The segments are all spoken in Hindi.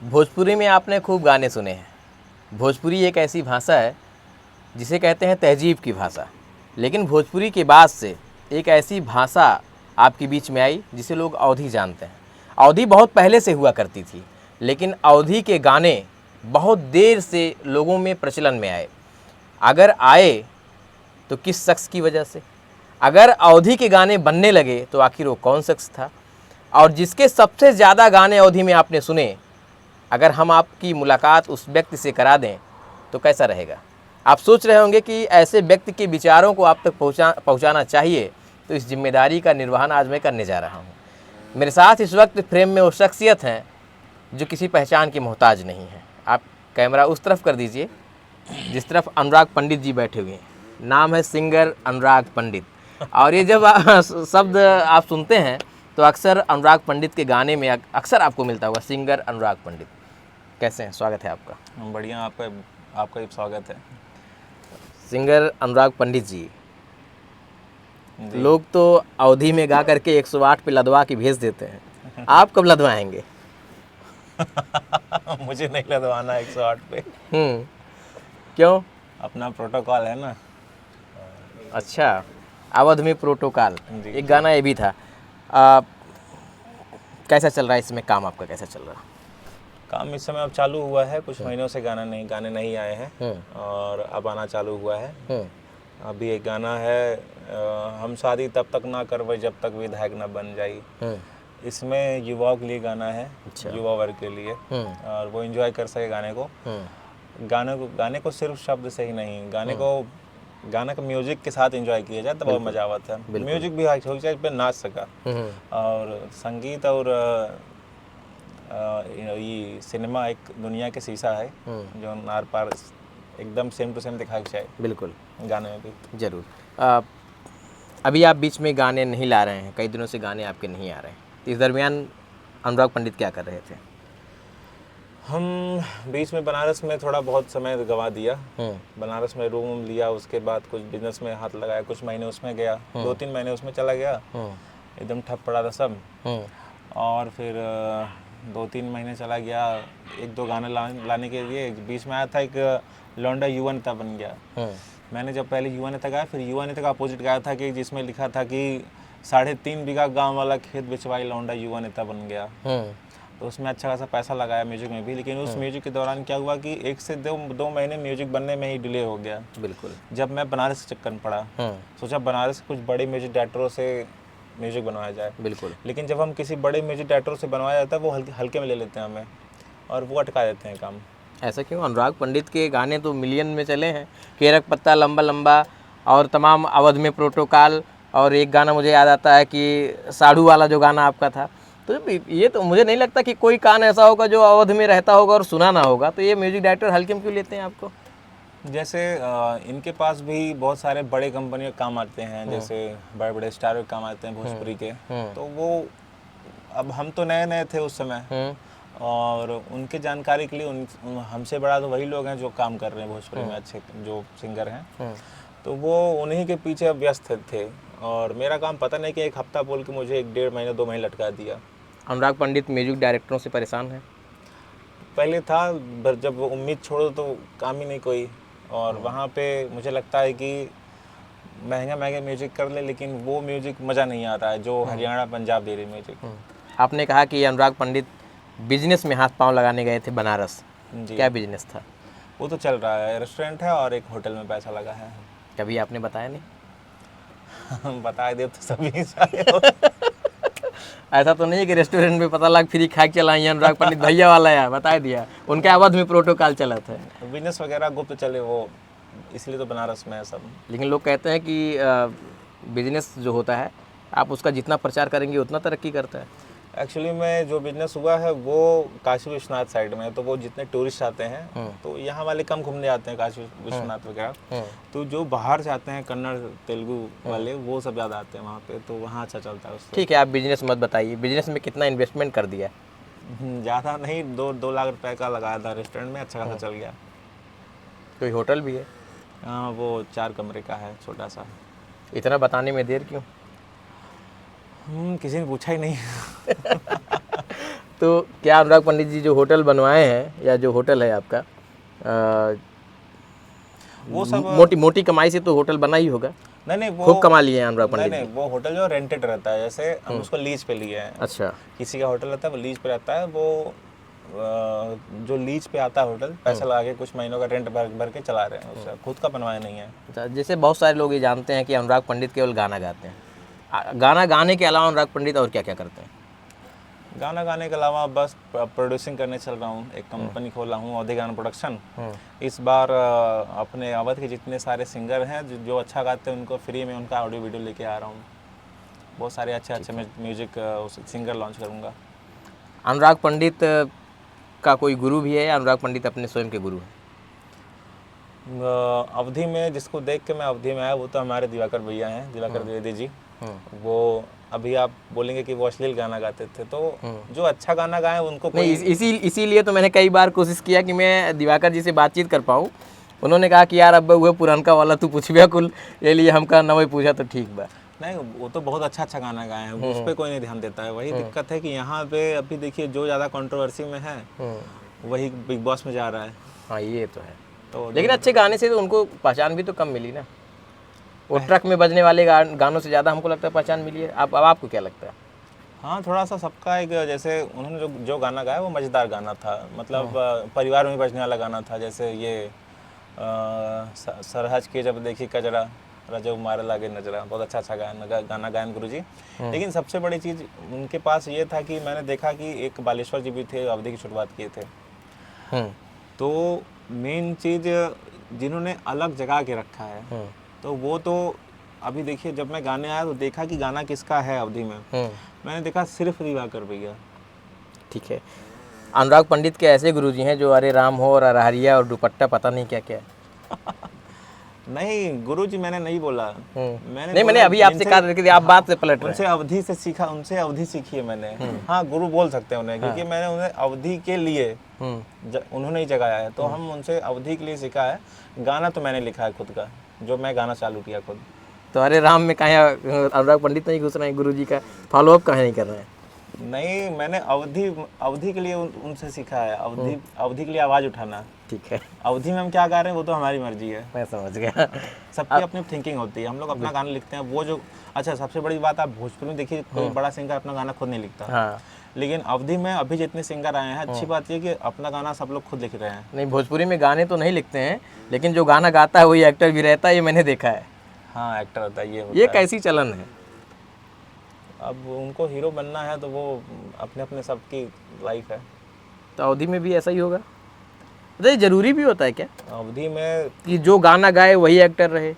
भोजपुरी में आपने खूब गाने सुने हैं। भोजपुरी एक ऐसी भाषा है जिसे कहते हैं तहजीब की भाषा। लेकिन भोजपुरी के बाद से एक ऐसी भाषा आपके बीच में आई जिसे लोग अवधी जानते हैं। अवधी बहुत पहले से हुआ करती थी, लेकिन अवधी के गाने बहुत देर से लोगों में प्रचलन में आए। अगर आए तो किस शख्स की वजह से? अगर अवधी के गाने बनने लगे तो आखिर वो कौन शख्स था? और जिसके सबसे ज़्यादा गाने अवधी में आपने सुने, अगर हम आपकी मुलाकात उस व्यक्ति से करा दें तो कैसा रहेगा? आप सोच रहे होंगे कि ऐसे व्यक्ति के विचारों को आप तक पहुंचाना चाहिए, तो इस जिम्मेदारी का निर्वहन आज मैं करने जा रहा हूं। मेरे साथ इस वक्त फ्रेम में वो शख्सियत हैं जो किसी पहचान की मोहताज नहीं है। आप कैमरा उस तरफ कर दीजिए जिस तरफ अनुराग पंडित जी बैठे हुए हैं। नाम है सिंगर अनुराग पंडित। और ये जब शब्द आप सुनते हैं तो अक्सर अनुराग पंडित के गाने में अक्सर आपको मिलता होगा सिंगर अनुराग पंडित। कैसे हैं? स्वागत है आपका। बढ़िया। आपका भी स्वागत है। सिंगर अनुराग पंडित जी, जी। लोग तो अवधी में गा करके 108 पे लदवा के भेज देते हैं, आप कब लदवाएंगे? मुझे नहीं लदवाना 108 पे। क्यों? अपना प्रोटोकॉल है ना। अच्छा, अवध में प्रोटोकॉल, जी। एक गाना ये भी था। कैसा चल रहा है इसमें काम आपका, कैसा चल रहा? काम इस समय अब चालू हुआ है, कुछ महीनों से गाने नहीं आए हैं और अब आना चालू हुआ है। अभी एक गाना है हम शादी तब तक ना करवे जब तक विधायक ना बन जाई। इसमें युवाओं के लिए गाना है। अच्छा। युवा वर्ग के लिए, और वो एंजॉय कर सके गाने को। गाने को सिर्फ शब्द से ही नहीं, गाने को म्यूजिक के साथ एंजॉय किया जाए तो बहुत मजा आता है। म्यूजिक भी हो जाए पे नाच सका। और संगीत और ये सिनेमा एक दुनिया के शीशा है जो नार पार एकदम सेम टू सेम दिखाई चाहिए। बिल्कुल, गाने में भी जरूर। अभी आप बीच में गाने नहीं ला रहे हैं, कई दिनों से गाने आपके नहीं आ रहे हैं, तो इस दरमियान अनुराग पंडित क्या कर रहे थे? हम बीच में बनारस में थोड़ा बहुत समय गंवा दिया। बनारस में रूम लिया, उसके बाद कुछ बिजनेस में हाथ लगाया, कुछ महीने उसमें गया, 2-3 महीने उसमें चला गया, एकदम ठप पड़ा था सब। और फिर 2-3 महीने चला गया, 1-2 गाने लाने के लिए बीच में आया था। एक लौंडा युवा नेता बन गया। मैंने जब पहले युवा नेता गाया, फिर युवा नेता का अपोजिट गाया था कि जिसमें लिखा था कि 3.5 बीघा गांव वाला खेत बेचवाई लौंडा युवा नेता बन गया। तो उसमें अच्छा खासा पैसा लगाया म्यूजिक में भी, लेकिन उस म्यूजिक के दौरान क्या हुआ कि 1 से 2 महीने म्यूजिक बनने में ही डिले हो गया। बिल्कुल। जब मैं बनारस के चक्कर में पड़ा, सोचा बनारस के कुछ बड़े म्यूजिक डायरेक्टरों से म्यूजिक बनवाया जाए। बिल्कुल। लेकिन जब हम किसी बड़े म्यूजिक डायरेक्टरों से बनवाया जाता है, वो हल्के में ले लेते हैं हमें और वो अटका देते हैं काम। ऐसा क्यों? अनुराग पंडित के गाने तो मिलियन में चले हैं, केरक पत्ता लंबा लंबा और तमाम अवध में प्रोटोकॉल, और एक गाना मुझे याद आता है कि साड़ू वाला जो गाना आपका था। तो ये तो मुझे नहीं लगता कि कोई कान ऐसा होगा जो अवध में रहता होगा और सुना ना होगा। तो ये म्यूजिक डायरेक्टर हल्के में क्यों लेते हैं आपको? जैसे इनके पास भी बहुत सारे बड़े कंपनियों के काम आते हैं, जैसे बड़े बड़े स्टार के काम आते हैं भोजपुरी के। तो वो अब हम तो नए थे उस समय, और उनके जानकारी के लिए हमसे बड़ा तो वही लोग हैं जो काम कर रहे हैं भोजपुरी में, अच्छे जो सिंगर हैं। तो वो उन्हीं के पीछे व्यस्त थे, और मेरा काम पता नहीं कि 1 हफ्ता बोल के मुझे 1-1.5 महीने 2 महीने लटका दिया। अनुराग पंडित म्यूजिक डायरेक्टरों से परेशान है? पहले था, जब उम्मीद छोड़ो तो काम ही नहीं कोई। और वहाँ पे मुझे लगता है कि महंगे म्यूजिक कर ले, लेकिन वो म्यूजिक मज़ा नहीं आता है जो हरियाणा पंजाब दे रही म्यूजिक। आपने कहा कि अनुराग पंडित बिजनेस में हाथ पांव लगाने गए थे बनारस। जी। क्या बिजनेस था? वो तो चल रहा है, रेस्टोरेंट है और एक होटल में पैसा लगा है। कभी आपने बताया नहीं? बता दे तो सभी सारे ऐसा तो नहीं है कि रेस्टोरेंट में पता लग फ्री खा के चला अनुराग पंडित भैया वाला है, बता दिया? उनके अवध में प्रोटोकॉल चला था। बिजनेस वगैरह गुप्त चले वो, इसलिए तो बनारस में है सब। लेकिन लोग कहते हैं कि बिजनेस जो होता है, आप उसका जितना प्रचार करेंगे उतना तरक्की करता है। एक्चुअली में जो बिजनेस हुआ है वो काशी विश्वनाथ साइड में है, तो वो जितने टूरिस्ट आते हैं तो यहाँ वाले कम घूमने आते हैं काशी विश्वनाथ वगैरह। तो जो बाहर से आते हैं कन्नड़ तेलुगु वाले, वो सब ज़्यादा आते हैं वहाँ पे, तो वहाँ अच्छा चलता है उससे। ठीक है, आप बिजनेस मत बताइए, बिजनेस में कितना इन्वेस्टमेंट कर दिया? ज़्यादा नहीं, 2 लाख रुपए का लगाया था रेस्टोरेंट में, अच्छा खासा चल गया। कोई होटल भी है? हाँ, वो 4 कमरे का है, छोटा सा। इतना बताने में देर क्यों? किसी ने पूछा ही नहीं। तो क्या अनुराग पंडित जी जो होटल बनवाए हैं या जो होटल है आपका वो सब मोटी मोटी कमाई से तो होटल बना ही होगा, नहीं वो खूब कमा लिए हैं अनुराग नहीं पंडित नहीं वो होटल जो रेंटेड रहता है, जैसे हम उसको लीज पे लिए हैं। अच्छा किसी का होटल रहता है वो लीज पे रहता है, वो जो लीज पे आता है होटल, पैसा लगा के कुछ महीनों का रेंट भर भर के चला रहे हैं, उसका खुद का बनवाया नहीं है। अच्छा, जैसे बहुत सारे लोग ये जानते हैं कि अनुराग पंडित केवल गाना गाते हैं, गाना गाने के अलावा अनुराग पंडित और क्या क्या करते हैं? गाना गाने के अलावा बस प्रोड्यूसिंग करने चल रहा हूँ, एक कंपनी खोला हूँ अवधि गाना प्रोडक्शन। इस बार अपने अवध के जितने सारे सिंगर हैं जो अच्छा गाते हैं उनको फ्री में उनका ऑडियो वीडियो लेके आ रहा हूँ। बहुत सारे अच्छे अच्छे म्यूजिक सिंगर लॉन्च करूँगा। अनुराग पंडित का कोई गुरु भी है या अनुराग पंडित अपने स्वयं के गुरु हैं? अवधि में जिसको देख के मैं अवधि में आया वो तो हमारे दिवाकर भैया हैं, दिवाकर द्विवेदी जी। वो अभी आप बोलेंगे कि वो अश्लील गाना गाते थे, तो जो अच्छा गाना गाए उनको नहीं, इसीलिए तो मैंने कई बार कोशिश किया कि मैं दिवाकर जी से बातचीत कर पाऊँ। उन्होंने कहा कि यार अब वो पुरानका वाला तू पूछबिया कुल, ये लिए हमका नवई पूछा तो ठीक बा। नहीं वो तो बहुत अच्छा गाना गाए हैं, उस पर कोई नहीं ध्यान देता है। वही दिक्कत है कि यहाँ पे अभी देखिए जो ज़्यादा कंट्रोवर्सी में है वही बिग बॉस में जा रहा है। हाँ ये तो है, तो लेकिन अच्छे गाने से तो उनको पहचान भी तो कम मिली ना। वो ट्रक में बजने वाले गानों से ज़्यादा हमको लगता है पहचान मिली है। अब आपको क्या लगता है? हाँ थोड़ा सा सबका एक, जैसे उन्होंने जो गाना गाया वो मज़ेदार गाना था, मतलब परिवार में बजने वाला गाना था। जैसे ये सरहज के जब देखी कजरा रजब मारे लागे नजरा, बहुत अच्छा गाना गायन गुरु जी। लेकिन सबसे बड़ी चीज़ उनके पास ये था कि मैंने देखा कि एक बालेश्वर जी भी थे, अवधि की शुरुआत किए थे। तो मेन चीज़ जिन्होंने अलग जगह के रखा है, तो वो तो अभी देखिए जब मैं गाने आया तो देखा कि गाना किसका है अवधि में, मैंने देखा सिर्फ दिवाकर भैया। ठीक है, अनुराग पंडित के ऐसे गुरुजी हैं जो अरे राम हो और अरहरिया और दुपट्टा पता नहीं क्या क्या नहीं गुरुजी मैंने नहीं बोला, मैंने अभी आपसे कहा कि आप बात से पलट रहे हैं। उनसे अवधि से सीखा, उनसे अवधि सीखी है मैंने। हाँ गुरु बोल सकते हैं उन्हें, क्योंकि मैंने उन्हें अवधि के लिए उन्होंने ही जगाया है, तो हम उनसे अवधि के लिए सीखा है। गाना तो मैंने लिखा है खुद का, जो मैं गाना चालू किया खुद। तो अरे राम में कहीं अनुराग पंडित नहीं घुस रहे हैं, गुरुजी का फॉलोअप कहीं नहीं कर रहे हैं? नहीं, मैंने अवधि के लिए उनसे सीखा है, अवधि के लिए आवाज़ उठाना। ठीक है, अवधि में हम क्या गा रहे हैं वो तो हमारी मर्जी है। मैं समझ गया। सबकी अपनी थिंकिंग होती है, हम लोग अपना गाना लिखते हैं। वो जो अच्छा सबसे बड़ी बात, आप भोजपुरी में देखिए कोई बड़ा सिंगर अपना गाना खुद नहीं लिखता। हाँ, लेकिन अवधि में अभी जितने सिंगर आए हैं, अच्छी बात ये कि अपना गाना सब लोग खुद लिख रहे हैं। नहीं भोजपुरी में गाने तो नहीं लिखते हैं, लेकिन जो गाना गाता है वही एक्टर भी रहता है, ये मैंने देखा है। हाँ एक्टर होता है, ये कैसी चलन है? अब उनको हीरो बनना है तो वो अपने अपने सबकी लाइफ है। तो अवधि में भी ऐसा ही होगा? तो जरूरी भी होता है क्या अवधि में कि जो गाना गाए वही एक्टर रहे?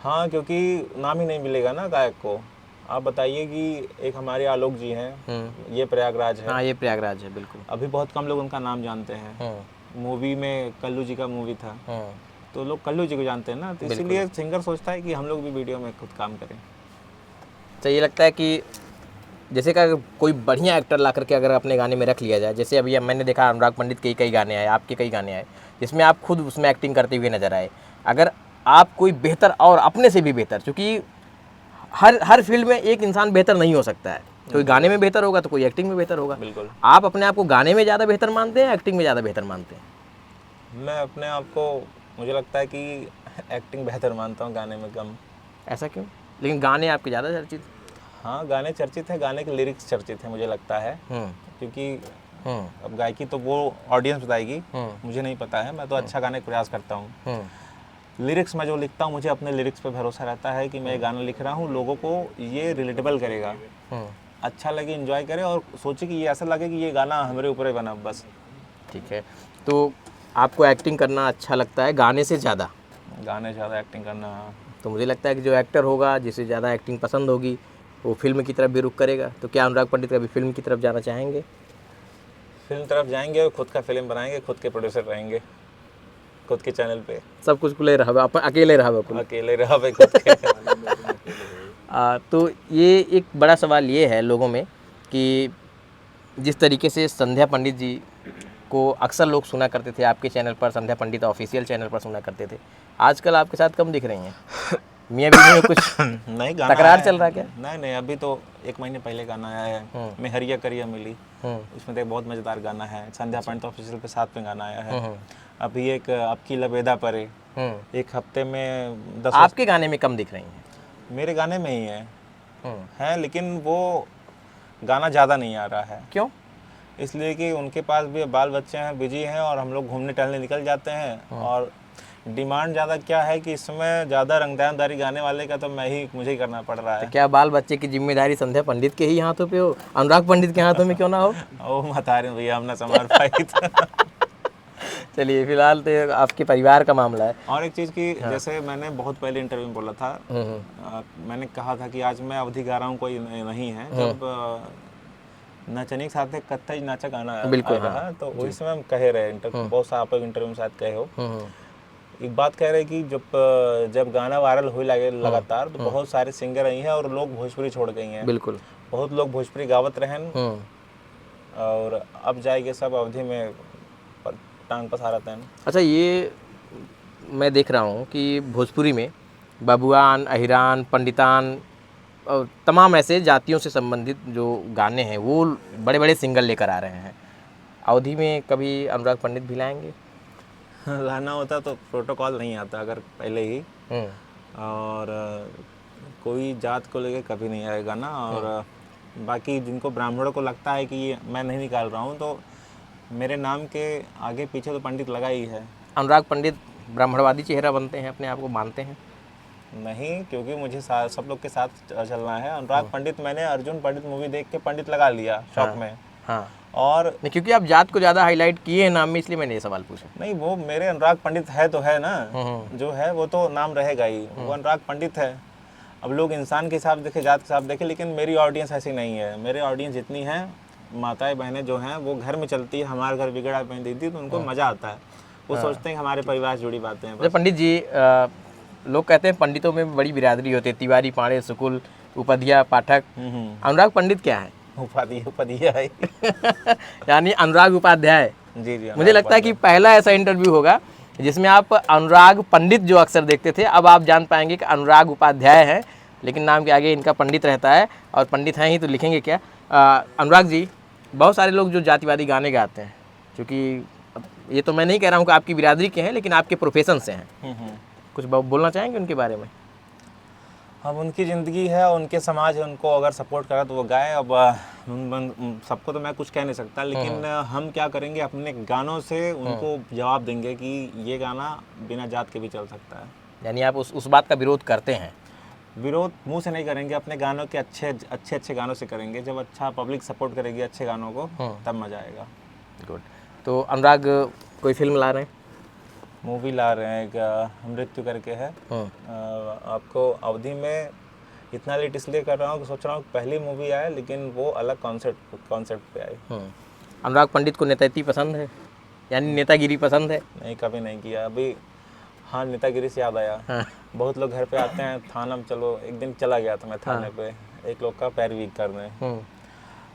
हाँ, क्योंकि नाम ही नहीं मिलेगा ना गायक को। आप बताइए कि एक हमारे आलोक जी हैं, ये प्रयागराज है। हाँ ये प्रयागराज है, बिल्कुल। अभी बहुत कम लोग उनका नाम जानते हैं। मूवी में कल्लू जी का मूवी था, तो लोग कल्लू जी को जानते हैं ना, तो इसीलिए सिंगर सोचता है कि हम लोग भी वीडियो में खुद काम करें। तो ये लगता है कि जैसे कि कोई बढ़िया एक्टर ला करके अगर अपने गाने में रख लिया जाए, जैसे अभी मैंने देखा अनुराग पंडित के कई गाने आए, आपके कई गाने आए जिसमें आप खुद उसमें एक्टिंग करते हुए नजर आए। अगर आप कोई बेहतर और अपने से भी बेहतर, क्योंकि हर फील्ड में एक इंसान बेहतर नहीं हो सकता है, कोई गाने में बेहतर होगा तो कोई एक्टिंग में बेहतर होगा। बिल्कुल। आप अपने आप को गाने में ज़्यादा बेहतर मानते हैं, एक्टिंग में ज़्यादा बेहतर मानते हैं? मैं अपने आप को, मुझे लगता है कि एक्टिंग बेहतर मानता हूँ, गाने में कम। ऐसा क्यों? लेकिन गाने आपके ज़्यादा चर्चित? हाँ गाने चर्चित है, गाने के लिरिक्स चर्चित है मुझे लगता है, क्योंकि अब गायकी तो वो ऑडियंस बताएगी, मुझे नहीं पता है। मैं तो अच्छा गाने का प्रयास करता हूँ। लिरिक्स मैं जो लिखता हूँ, मुझे अपने लिरिक्स पे भरोसा रहता है कि मैं गाना लिख रहा हूँ, लोगों को ये रिलेटेबल करेगा, अच्छा लगे, एंजॉय करे और सोचे कि ये ऐसा लगे कि ये गाना हमारे ऊपर ही बना बस। ठीक है, तो आपको एक्टिंग करना अच्छा लगता है गाने से ज़्यादा? गाने से ज़्यादा एक्टिंग करना। तो मुझे लगता है कि जो एक्टर होगा, जिसे ज़्यादा एक्टिंग पसंद होगी, वो फिल्म की तरफ भी रुख करेगा। तो क्या अनुराग पंडित कभी फिल्म की तरफ जाना चाहेंगे? फिल्म तरफ जाएंगे और खुद का फिल्म बनाएंगे, खुद के प्रोड्यूसर रहेंगे, खुद के चैनल पे सब कुछ ले रहा, अकेले रहा, अकेले रहा भाई खुद के। तो ये एक बड़ा सवाल ये है लोगों में कि जिस तरीके से संध्या पंडित जी को अक्सर लोग सुना करते थे आपके चैनल पर, संध्या पंडित ऑफिशियल चैनल पर सुना करते थे, आजकल आपके साथ कम दिख रही हैं। मियाँ बीवी में कुछ नहीं गाना तकरार है। चल रहा है क्या? नहीं नहीं, अभी तो 1 महीने पहले गाना आया है, मैं हरिया करिया मिली, उसमें तो एक बहुत मज़ेदार गाना है। संध्या पंडित ऑफिशियल पे साथ में गाना आया है। अभी एक आपकी लबेदा परे, एक हफ्ते में 10 आपके गाने में कम दिख रही हैं। मेरे गाने में ही है, लेकिन वो गाना ज़्यादा नहीं आ रहा है। क्यों? इसलिए कि उनके पास भी बाल बच्चे हैं, बिजी हैं, और हम लोग घूमने टहलने निकल जाते हैं। और डिमांड ज़्यादा क्या है कि इसमें ज़्यादा रंगदारी गाने वाले का तो मुझे ही करना पड़ रहा है। तो क्या बाल बच्चे की जिम्मेदारी संध्या पंडित के ही हाथों पे हो, अनुराग पंडित के हाथों में क्यों ना हो? ओ बता रहे भैया, हमने संभाल पाई था। चलिए, फिलहाल तो आपके परिवार का मामला है। और एक चीज़ की, जैसे मैंने बहुत पहले इंटरव्यू में बोला था, मैंने कहा था कि आज मैं अवधि गा रहा हूँ, कोई नहीं है। जब नचनी के साथ एक कत्थई नाचा गाना बिल्कुल, आया था, तो वही समय हम कह रहे बहुत सा आप इंटरव्यू में शायद कहे हो, एक बात कह रहे कि जब गाना वायरल हो लगे लगातार, तो बहुत सारे सिंगर आई हैं और लोग भोजपुरी छोड़ गई हैं। बिल्कुल, बहुत लोग भोजपुरी गावत रहन, और अब जाएंगे सब अवधि में टांग पसारत हैं। अच्छा, ये मैं देख रहा हूँ कि भोजपुरी में बबुआन, अहिरान, पंडितान और तमाम ऐसे जातियों से संबंधित जो गाने हैं वो बड़े बड़े सिंगर लेकर आ रहे हैं। अवधि में कभी अनुराग पंडित भी लाएंगे? लाना होता तो प्रोटोकॉल नहीं आता अगर पहले ही, और कोई जात को लेके कभी नहीं आएगा ना। और बाकी जिनको ब्राह्मणों को लगता है कि ये मैं नहीं निकाल रहा हूँ, तो मेरे नाम के आगे पीछे तो पंडित लगा ही है। अनुराग पंडित ब्राह्मणवादी चेहरा बनते हैं, अपने आप को मानते हैं? नहीं, क्योंकि मुझे सब लोग के साथ चलना है। अनुराग पंडित, मैंने अर्जुन पंडित मूवी देख के पंडित लगा लिया शौक में। हाँ, और नहीं, क्योंकि आप जात को ज़्यादा हाईलाइट किए हैं नाम में, इसलिए मैंने ये सवाल पूछा। नहीं, वो मेरे अनुराग पंडित है तो है ना, जो है वो तो नाम रहेगा ही, वो अनुराग पंडित है। अब लोग इंसान के हिसाब देखे, जात के हिसाब देखे, लेकिन मेरी ऑडियंस ऐसी नहीं है। मेरे ऑडियंस जितनी है, माताएं बहनें जो हैं, वो घर में चलती है, हमारे घर बिगड़ा बहन दीदी, तो उनको मज़ा आता है। वो सोचते हैं कि हमारे परिवार से जुड़ी बातें हैं। पंडित जी, लोग कहते हैं पंडितों में बड़ी बिरादरी होती है, तिवारी, पाड़े, शुक्ल, उपाध्याय, पाठक। अनुराग पंडित क्या है? उपाध्याय यानी अनुराग उपाध्याय। जी, मुझे लगता है कि पहला ऐसा इंटरव्यू होगा जिसमें आप अनुराग पंडित जो अक्सर देखते थे, अब आप जान पाएंगे कि अनुराग उपाध्याय है, लेकिन नाम के आगे इनका पंडित रहता है। और पंडित हैं ही तो लिखेंगे क्या? अनुराग जी, बहुत सारे लोग जो जातिवादी गाने गाते हैं, क्योंकि ये तो मैं नहीं कह रहा हूँ कि आपकी बिरादरी के हैं, लेकिन आपके प्रोफेशन से हैं, कुछ बोलना चाहेंगे उनके बारे में? अब उनकी ज़िंदगी है, उनके समाज है, उनको अगर सपोर्ट करा तो वो गाए। अब सबको तो मैं कुछ कह नहीं सकता, लेकिन हम क्या करेंगे, अपने गानों से उनको जवाब देंगे कि ये गाना बिना जात के भी चल सकता है। यानी आप उस बात का विरोध करते हैं? विरोध मुंह से नहीं करेंगे, अपने गानों के अच्छे गानों से करेंगे। जब अच्छा पब्लिक सपोर्ट करेगी अच्छे गानों को, तब मज़ा आएगा। गुड। तो अनुराग कोई फिल्म ला रहे हैं? मूवी ला रहे हैं, एक मृत्यु करके है। आपको अवधि में इतना लेट इसलिए कर रहा हूँ कि सोच रहा हूँ पहली मूवी आए, लेकिन वो अलग कॉन्सेप्ट पे आए। अनुराग पंडित को नेतागिरी पसंद है, यानी नेतागिरी पसंद है? नहीं, कभी नहीं किया। अभी हाँ, नेतागिरी से याद आया, बहुत लोग घर पे आते हैं, थाना में चलो, एक दिन चला गया था मैं थाने पे, एक लोग का पैरवी करने।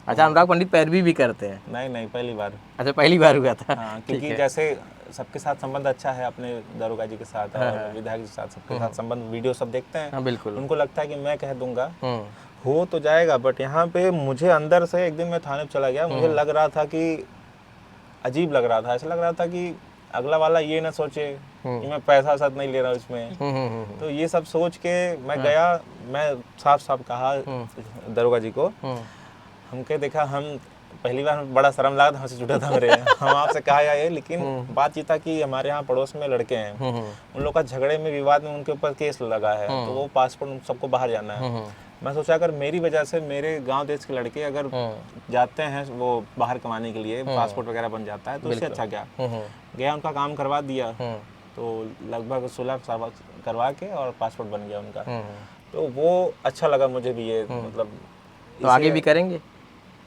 अच्छा, अनुराग पंडित पैरवी भी करते हैं? नहीं, पहली बार। अच्छा, पहली बार हुआ था। हाँ, क्योंकि जैसे सबके साथ संबंध अच्छा है, अपने दारोगा जी के साथ और विधायक जी के साथ, सबके साथ संबंध, वीडियो सब देखते हैं। हाँ, बिल्कुल। उनको लगता है कि मैं कह दूंगा हो तो जाएगा, बट यहाँ पे मुझे अंदर से, एक दिन मैं थाने पे चला गया, मुझे लग रहा था कि अजीब लग रहा था, ऐसा लग रहा था कि अगला वाला ये ना सोचे कि मैं पैसा साथ नहीं ले रहा हूँ इसमें। तो ये सब सोच के मैं गया, मैं साफ कहा दारोगा जी को, हमके देखा, हम पहली बार बड़ा शर्म लगा था, हमसे जुटा था मेरे, हम आपसे कहा ये, लेकिन बात ये था कि हमारे यहाँ पड़ोस में लड़के हैं, उन लोग का झगड़े में, विवाद में उनके ऊपर केस लगा है, तो वो पासपोर्ट सबको बाहर जाना है। मैं सोचा अगर मेरी वजह से मेरे गांव देश के लड़के अगर जाते हैं वो बाहर कमाने के लिए, पासपोर्ट वगैरह बन जाता है, तो उससे अच्छा क्या। गया, उनका काम करवा दिया, तो लगभग 16 करवा के और पासपोर्ट बन गया उनका। तो वो अच्छा लगा मुझे भी, ये मतलब। तो आगे भी करेंगे?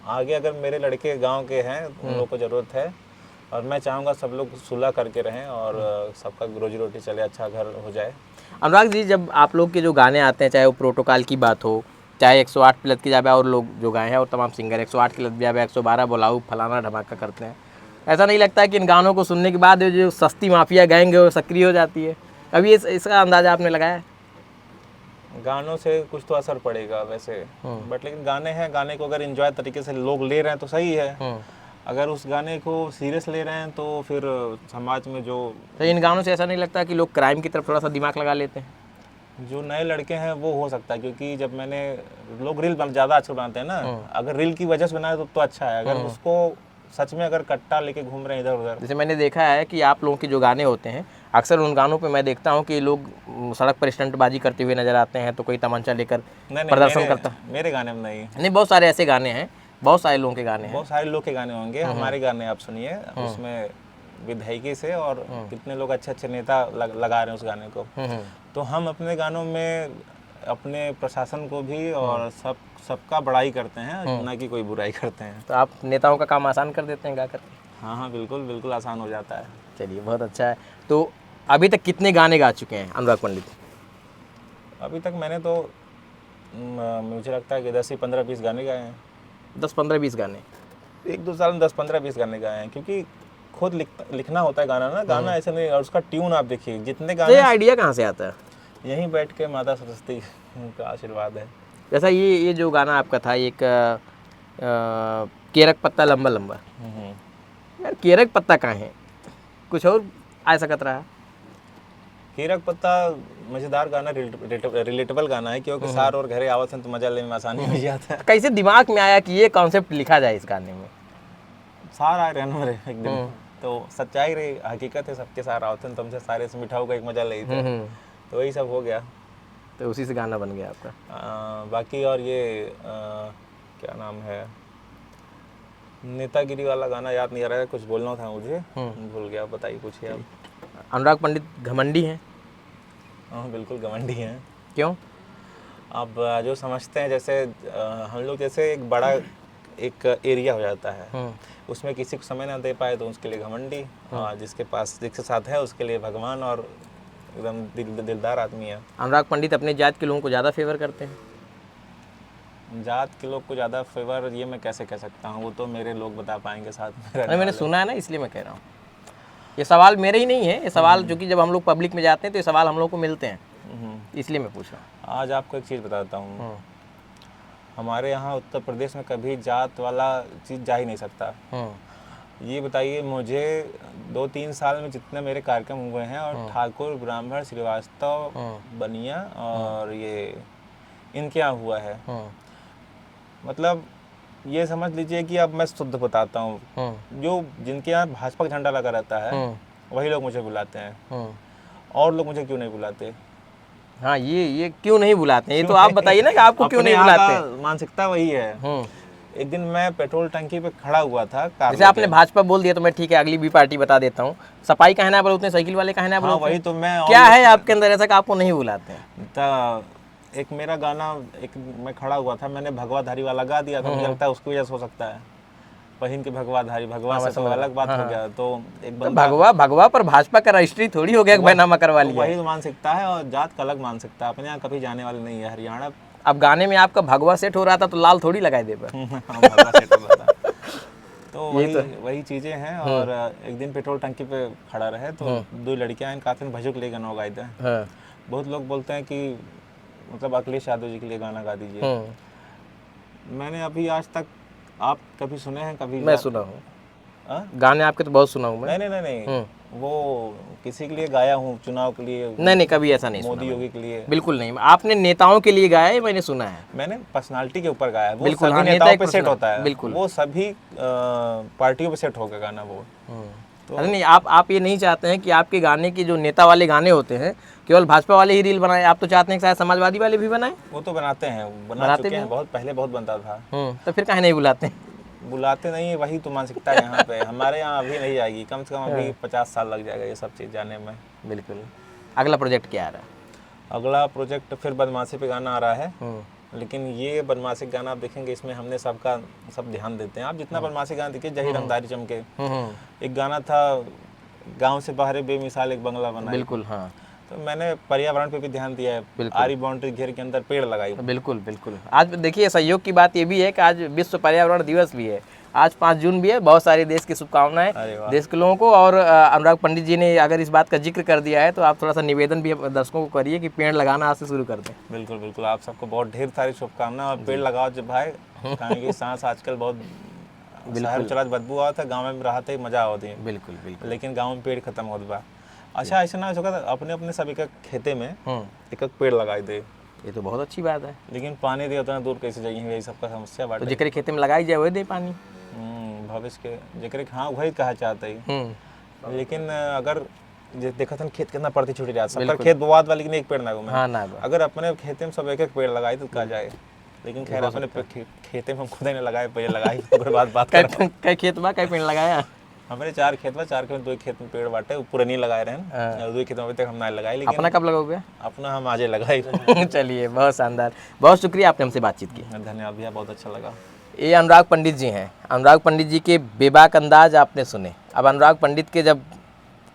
आगे अगर मेरे लड़के गांव के हैं, उन लोगों को ज़रूरत है, और मैं चाहूँगा सब लोग सुलह करके रहें और सबका रोजी रोटी चले, अच्छा घर हो जाए। अनुराग जी, जब आप लोग के जो गाने आते हैं, चाहे वो प्रोटोकॉल की बात हो, चाहे 108 प्लस की जावे, और लोग जो गाए हैं और तमाम सिंगर 108 की लत जावे, 112 बोलाऊ, फलाना धमाका करते हैं, ऐसा नहीं लगता है कि इन गानों को सुनने के बाद जो सस्ती माफिया गैंग है वो सक्रिय हो जाती है? अभी इसका अंदाजा आपने लगाया है? गानों से कुछ तो असर पड़ेगा वैसे, बट लेकिन गाने हैं, गाने को अगर एंजॉय तरीके से लोग ले रहे हैं तो सही है। अगर उस गाने को सीरियस ले रहे हैं तो फिर समाज में जो तो इन गानों से ऐसा नहीं लगता कि लोग क्राइम की तरफ थोड़ा सा दिमाग लगा लेते हैं? जो नए लड़के हैं वो हो सकता है, क्योंकि जब मैंने लोग रील ज़्यादा आजकल बनाते हैं ना, अगर रील की वजह से बनाए तो अच्छा है। अगर उसको सच में अगर कट्टा लेके घूम रहे हैं इधर उधर, जैसे मैंने देखा है कि आप लोगों के जो गाने होते हैं, अक्सर उन गानों पे मैं देखता हूँ कि लोग सड़क पर स्टंटबाजी करते हुए नजर आते हैं, तो कोई तमंचा लेकर प्रदर्शन करता। मेरे गाने में नहीं। नहीं, बहुत सारे ऐसे गाने हैं, बहुत सारे लोगों के गाने हैं। बहुत सारे लोग के गाने होंगे, हमारे गाने आप सुनिए, उसमें विधायकी से और कितने लोग अच्छे अच्छे नेता लगा रहे हैं उस गाने को। तो हम अपने गानों में अपने प्रशासन को भी और सबका बड़ाई करते हैं, ना कि कोई बुराई करते हैं। तो आप नेताओं का काम आसान कर देते हैं गा करके? हाँ हाँ, बिल्कुल बिल्कुल आसान हो जाता है। चलिए, बहुत अच्छा है। तो अभी तक कितने गाने गा चुके हैं अनुराग पंडित? अभी तक मैंने तो मुझे लगता है कि 10 से 15-20 गाने गाए हैं। 10-15-20 गाने? 1-2 साल में 10-15-20 गाने गाए हैं, क्योंकि खुद लिखना होता है गाना ना, गाना ऐसे नहीं। और उसका ट्यून आप देखिए, जितने गाने। ये आइडिया कहाँ से आता है? यहीं बैठ के माता सरस्वती का आशीर्वाद है। जैसा ये जो गाना आपका था, एक केरक पत्ता लंबा लंबा, यार केरक पत्ता कहाँ है? कुछ और आ सकत रहा? केरक पत्ता मजेदार गाना, रिलेटेबल गाना है, क्योंकि सार और घरे आवत हैं तो मजा लेने में आसानी हो जाता है। कैसे दिमाग में आया कि ये कॉन्सेप्ट लिखा जाए इस गाने में? सार आए रहने रे एक दिन, तो सच्चाई रही, हकीकत है, सबके सार आवत हैं, तुमसे सारे से मिठाऊ का एक मजा ले थे, तो वही सब हो गया, तो उसी से गाना बन गया आपका। बाकी और ये क्या नाम है, नेतागिरी वाला गाना याद नहीं आ रहा है, कुछ बोलना था मुझे, भूल गया। बताइए, पूछिए आप। अनुराग पंडित घमंडी हैं? हाँ, बिल्कुल घमंडी हैं। क्यों? अब जो समझते हैं, जैसे हम लोग जैसे एक बड़ा एक एरिया हो जाता है, उसमें किसी को समय ना दे पाए तो उसके लिए घमंडी, जिसके पास जिसके साथ है उसके लिए भगवान, और एकदम दिलदार आदमी है। अनुराग पंडित अपने जात के लोगों को ज़्यादा फेवर करते हैं? जात के लोग को ज़्यादा फेवर ये मैं कैसे कह सकता हूँ, वो तो मेरे लोग बता पाएंगे साथ में। अरे मैंने सुना है ना, इसलिए मैं कह रहा हूँ। ये सवाल मेरे ही नहीं है, ये सवाल जो कि जब हम लोग पब्लिक में जाते हैं तो ये सवाल हम लोग को मिलते हैं, इसलिए मैं पूछ रहा हूँ। आज आपको एक चीज़ बताता हूँ, हमारे यहाँ उत्तर प्रदेश में कभी जात वाला चीज़ जा ही नहीं सकता। ये बताइए मुझे, 2-3 साल में जितने मेरे कार्यक्रम हुए हैं, और ठाकुर, ब्राह्मण, श्रीवास्तव, बनिया और ये इनके यहाँ हुआ है, मतलब ये समझ लीजिए कि अब मैं शुद्ध बताता हूँ, जो जिनके यहाँ भाजपा का झंडा लगा रहता है वही लोग मुझे बुलाते हैं, और लोग मुझे क्यों नहीं बुलाते? हाँ, ये क्यों नहीं बुलाते हैं, ये तो आप बताइए ना कि आपको क्यों नहीं बुलाते? मानसिकता वही है। एक दिन मैं पेट्रोल टंकी पे खड़ा हुआ था, जैसे आपने भाजपा बोल दिया तो मैं ठीक है अगली भी पार्टी बता देता हूँ। सफाई का है ना बोलते हैं, साइकिल वाले का है ना बोलते हैं। वही तो मैं, क्या है आपके अंदर ऐसा कि आपको नहीं बुलाते हैं? एक मेरा गाना, एक मैं खड़ा हुआ था, मैंने भगवाधारी वाला गा दिया था, मुझे लगता है उसकी वजह से हो सकता है, पहिन के भगवाधारी, भगवा से तो अलग बात हो गया। तो एक बंदा भगवा पर भाजपा का रजिस्ट्री थोड़ी हो गया, बैनामा करवा लिया। वही मानसिकता है, और जात का अलग मानसिकता, अपने यहाँ कभी जाने वाले नहीं है। हरियाणा, अब गाने में आपका भगवा सेट हो रहा था तो लाल थोड़ी लगाए दे पर। तो वही चीज़ें हैं। और एक दिन पेट्रोल टंकी पे खड़ा रहे तो 2 लड़कियां काफी भजुक ले गाना गाए थे। बहुत लोग बोलते हैं कि मतलब अखिलेश यादव जी के लिए गाना गा दीजिए। मैंने अभी आज तक, आप कभी सुने हैं? कभी मैं सुना हूँ गाने आपके, तो बहुत सुना हूँ मैं। नहीं, वो किसी के लिए गाया हूँ, चुनाव के लिए? नहीं, कभी ऐसा नहीं, मोदी योगी के लिए बिल्कुल नहीं। आपने नेताओं के लिए गाया है, मैंने सुना है। मैंने पर्सनालिटी के ऊपर गाया है, वो बिल्कुल, सभी नेताओं पे सेट होता है, बिल्कुल, वो सभी पार्टियों पे सेट होगा गाना वो। तो अरे नहीं, आप ये नहीं चाहते हैं कि आपके गाने की जो नेता वाले गाने होते हैं केवल भाजपा वाले ही रील बनाए, आप तो चाहते हैं कि शायद समाजवादी वाले भी बनाए? वो तो बनाते हैं, बना चुके हैं, बहुत पहले बहुत बनता था। तो फिर काहे नहीं बुलाते? बुलाते नहीं, वही तो मानसिकता है यहाँ पे। हमारे यहाँ अभी नहीं आएगी, कम से कम अभी 50 साल लग जाएगा ये सब चीज़ जाने में। बिल्कुल। अगला प्रोजेक्ट क्या आ रहा है? अगला प्रोजेक्ट फिर बदमाशी पे गाना आ रहा है, लेकिन ये बदमाशी गाना आप देखेंगे, इसमें हमने सब ध्यान देते हैं। आप जितना बदमाशी गाना देखिए, जही रंगदारी चमके, एक गाना था, गाँव से बाहर बेमिसाल एक बंगला बना। बिल्कुल, हाँ। तो मैंने पर्यावरण पे भी ध्यान दिया है, आरी बाउंड्री घेर के अंदर पेड़ लगाई। बिल्कुल बिल्कुल। आज देखिए सहयोग की बात ये भी है कि आज विश्व पर्यावरण दिवस भी है, आज 5 जून भी है, बहुत सारी देश की शुभकामनाएं अरे वाह। देश के लोगों को। और अनुराग पंडित जी ने अगर इस बात का जिक्र कर दिया है तो आप थोड़ा सा निवेदन भी दर्शकों को करिए कि पेड़ लगाना आज से शुरू कर दें। बिल्कुल बिल्कुल, आप सबको बहुत ढेर सारी शुभकामनाएं, और पेड़ लगाओ जब भाई, कि सांस आजकल बहुत शहर में चला बदबू आवत है, गाँव में रहते ही मजा आवती है, बिल्कुल बिल्कुल। लेकिन गाँव में पेड़ खत्म होत बा। अच्छा, ऐसा ना हो सकता अपने अपने सभी का खेते में एक एक पेड़ लगाई दे, ये तो बहुत अच्छी बात है। लेकिन पानी दे उतना दूर कैसे जाइए, यही सबका समस्या तो बाटे। जेकरे खेते में लगाई जाए वही दे पानी। भविष्य के जेकरे हाँ वही कहा चाहते ही, लेकिन अगर देखा था खेत कितना पड़ती छूटी जाता, सबका खेत बोआत वाली, लेकिन एक पेड़ ना घूमे। हाँ ना अगर अपने खेते में सब एक एक पेड़ लगाए तो कहा जाए, लेकिन खैर अपने खेते में हम खुद ही ने लगाए, पहले लगाई उसके बाद बात कर। कई खेत बा, कई पेड़ लगाया? हमारे 4 खेत बा, 4 खेत में 2 खेत में पेड़ बाटे, पूरे नहीं लगाए रहे, 2 खेत में अभी तक हम ना लगाए, लेकिन अपना कब लगाओगे? अपना हम आज ही लगाए। चलिए, बहुत शानदार, बहुत शुक्रिया आपने हमसे बातचीत की। धन्यवाद भैया, बहुत अच्छा लगा। ये अनुराग पंडित जी हैं। अनुराग पंडित जी के बेबाक अंदाज आपने सुने। अब अनुराग पंडित के जब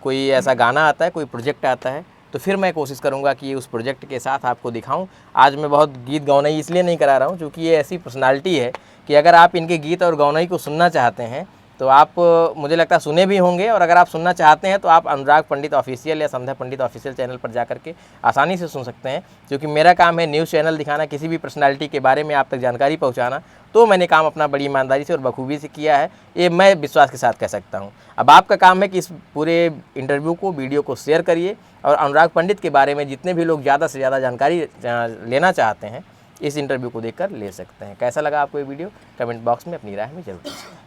कोई ऐसा गाना आता है, कोई प्रोजेक्ट आता है, तो फिर मैं कोशिश करूंगा कि उस प्रोजेक्ट के साथ आपको दिखाऊं। आज मैं बहुत गीत गौनई इसलिए नहीं करा रहा हूं क्योंकि ये ऐसी पर्सनालिटी है कि अगर आप इनके गीत और गौनई को सुनना चाहते हैं तो आप, मुझे लगता है, सुने भी होंगे। और अगर आप सुनना चाहते हैं तो आप अनुराग पंडित ऑफिशियल या संध्या पंडित ऑफिशियल चैनल पर जाकर के आसानी से सुन सकते हैं, क्योंकि मेरा काम है न्यूज़ चैनल दिखाना, किसी भी पर्सनालिटी के बारे में आप तक जानकारी पहुंचाना। तो मैंने काम अपना बड़ी ईमानदारी से और बखूबी से किया है, ये मैं विश्वास के साथ कह सकता हूं। अब आपका काम है कि इस पूरे इंटरव्यू को, वीडियो को शेयर करिए, और अनुराग पंडित के बारे में जितने भी लोग ज़्यादा से ज़्यादा जानकारी लेना चाहते हैं, इस इंटरव्यू को देखकर ले सकते हैं। कैसा लगा आपको ये वीडियो? कमेंट बॉक्स में अपनी राय में जरूर दीजिए।